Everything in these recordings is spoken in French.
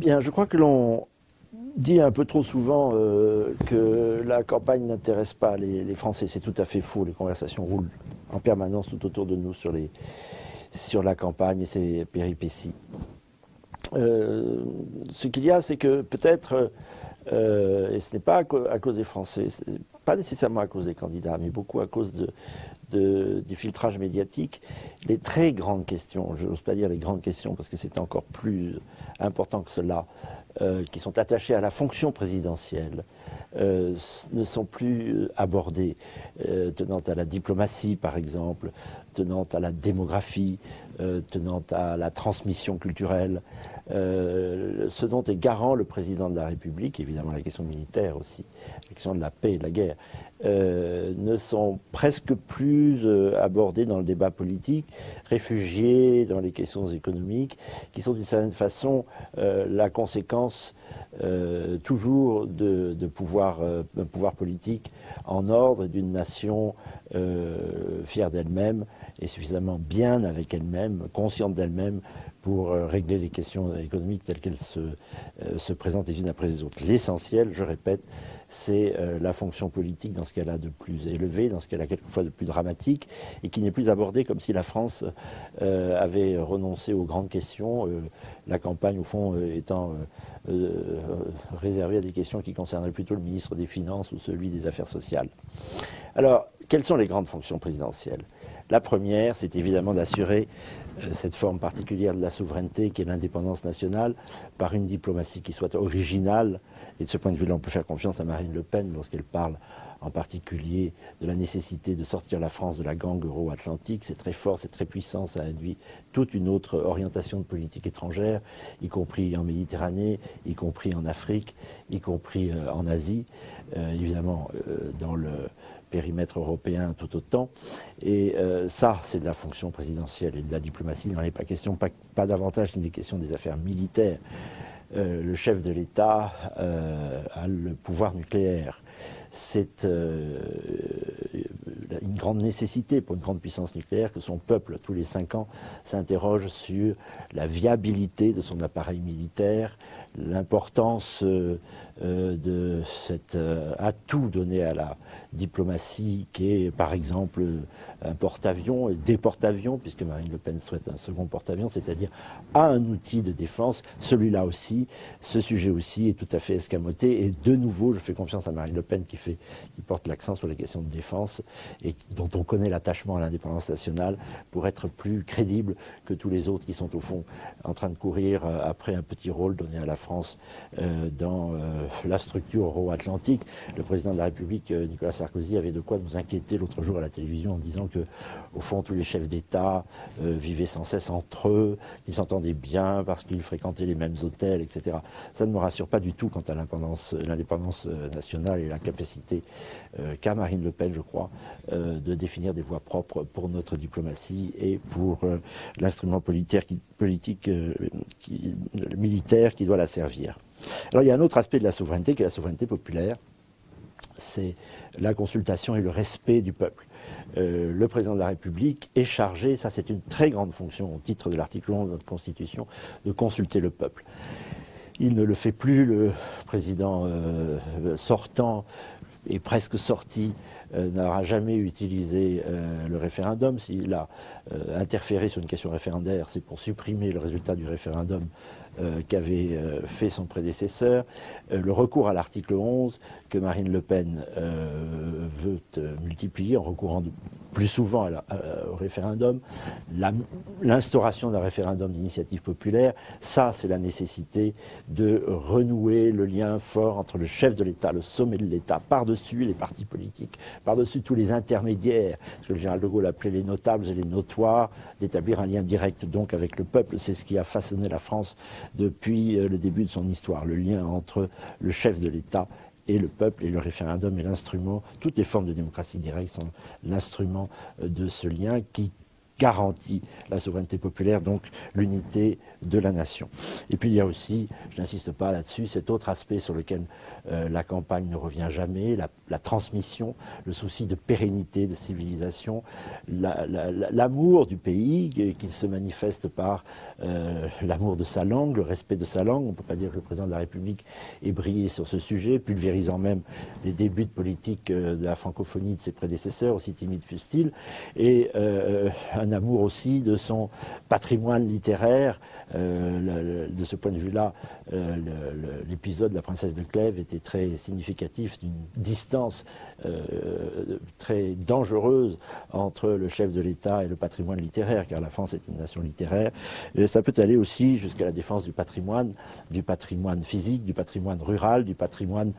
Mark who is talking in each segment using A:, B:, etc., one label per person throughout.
A: Bien, je crois que l'on dit un peu trop souvent que la campagne n'intéresse pas les Français. C'est tout à fait faux. Les conversations roulent en permanence tout autour de nous sur la campagne et ses péripéties. Ce qu'il y a, c'est que peut-être, et ce n'est pas à cause des Français, pas nécessairement à cause des candidats, mais beaucoup à cause du filtrage médiatique, les très grandes questions, je n'ose pas dire les grandes questions parce que c'est encore plus important que cela, qui sont attachées à la fonction présidentielle, ne sont plus abordées, tenant à la diplomatie par exemple, tenant à la démographie, tenant à la transmission culturelle. Ce dont est garant le président de la République, évidemment la question militaire aussi, la question de la paix et de la guerre, ne sont presque plus abordés dans le débat politique, réfugiés dans les questions économiques, qui sont d'une certaine façon la conséquence toujours d'un pouvoir politique en ordre, d'une nation fière d'elle-même et suffisamment bien avec elle-même, consciente d'elle-même, pour régler les questions économiques telles qu'elles se présentent les unes après les autres. L'essentiel, je répète, c'est la fonction politique dans ce qu'elle a de plus élevé, dans ce qu'elle a quelquefois de plus dramatique, et qui n'est plus abordée comme si la France avait renoncé aux grandes questions, la campagne au fond étant réservée à des questions qui concerneraient plutôt le ministre des Finances ou celui des Affaires sociales. Alors, quelles sont les grandes fonctions présidentielles ? La première, c'est évidemment d'assurer cette forme particulière de la souveraineté qui est l'indépendance nationale par une diplomatie qui soit originale. Et de ce point de vue-là, on peut faire confiance à Marine Le Pen lorsqu'elle parle en particulier de la nécessité de sortir la France de la gangue euro-atlantique. C'est très fort, c'est très puissant, ça induit toute une autre orientation de politique étrangère, y compris en Méditerranée, y compris en Afrique, y compris en Asie, évidemment dans le périmètre européen tout autant. Et ça, c'est de la fonction présidentielle et de la diplomatie. Il n'en est pas question, pas davantage qu'il n'est question des affaires militaires. Le chef de l'État a le pouvoir nucléaire. C'est une grande nécessité pour une grande puissance nucléaire que son peuple, tous les 5 ans, s'interroge sur la viabilité de son appareil militaire, l'importance de cet atout donné à la diplomatie qui est par exemple un porte-avions et des porte-avions, puisque Marine Le Pen souhaite un second porte-avions, c'est-à-dire un outil de défense. Celui-là aussi, ce sujet aussi est tout à fait escamoté, et de nouveau je fais confiance à Marine Le Pen qui porte l'accent sur les questions de défense et dont on connaît l'attachement à l'indépendance nationale pour être plus crédible que tous les autres qui sont au fond en train de courir après un petit rôle donné à la France dans la structure euro-atlantique. Le président de la République, Nicolas Sarkozy, avait de quoi nous inquiéter l'autre jour à la télévision en disant que, au fond, tous les chefs d'État vivaient sans cesse entre eux, qu'ils s'entendaient bien parce qu'ils fréquentaient les mêmes hôtels, etc. Ça ne me rassure pas du tout quant à l'indépendance nationale et la capacité qu'a Marine Le Pen, je crois, de définir des voies propres pour notre diplomatie et pour l'instrument militaire qui doit la servir. Alors il y a un autre aspect de la souveraineté qui est la souveraineté populaire, c'est la consultation et le respect du peuple. Le président de la République est chargé, ça c'est une très grande fonction au titre de l'article 11 de notre Constitution, de consulter le peuple. Il ne le fait plus, le président sortant et presque sorti n'aura jamais utilisé le référendum. S'il a interféré sur une question référendaire, c'est pour supprimer le résultat du référendum qu'avait fait son prédécesseur. Le recours à l'article 11 que Marine Le Pen veut multiplier en recourant plus souvent au référendum, l'instauration d'un référendum d'initiative populaire, ça c'est la nécessité de renouer le lien fort entre le chef de l'État, le sommet de l'État, par-dessus les partis politiques, par-dessus tous les intermédiaires, ce que le général de Gaulle appelait les notables et les notoires, d'établir un lien direct donc avec le peuple. C'est ce qui a façonné la France depuis le début de son histoire, le lien entre le chef de l'État et le peuple, et le référendum est l'instrument, toutes les formes de démocratie directe sont l'instrument de ce lien qui garantit la souveraineté populaire, donc l'unité de la nation. Et puis il y a aussi, je n'insiste pas là-dessus, cet autre aspect sur lequel la campagne ne revient jamais, la transmission, le souci de pérennité de civilisation, l'amour du pays qui se manifeste par l'amour de sa langue, le respect de sa langue. On ne peut pas dire que le président de la République ait brillé sur ce sujet, pulvérisant même les débuts de politique de la francophonie de ses prédécesseurs, aussi timides fussent-ils, et un amour aussi de son patrimoine littéraire. De ce point de vue-là, l'épisode de la princesse de Clèves était très significatif d'une distance très dangereuse entre le chef de l'État et le patrimoine littéraire, car la France est une nation littéraire. Et ça peut aller aussi jusqu'à la défense du patrimoine physique, du patrimoine rural, du patrimoine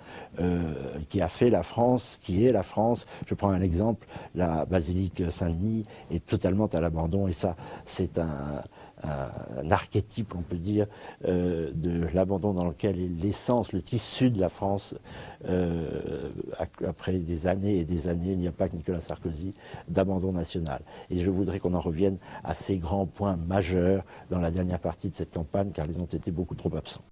A: qui a fait la France, qui est la France. Je prends un exemple, la basilique Saint-Denis est totalement à l'abandon, et ça, c'est un archétype, on peut dire, de l'abandon dans lequel est l'essence, le tissu de la France, après des années et des années, il n'y a pas que Nicolas Sarkozy, d'abandon national. Et je voudrais qu'on en revienne à ces grands points majeurs dans la dernière partie de cette campagne, car ils ont été beaucoup trop absents.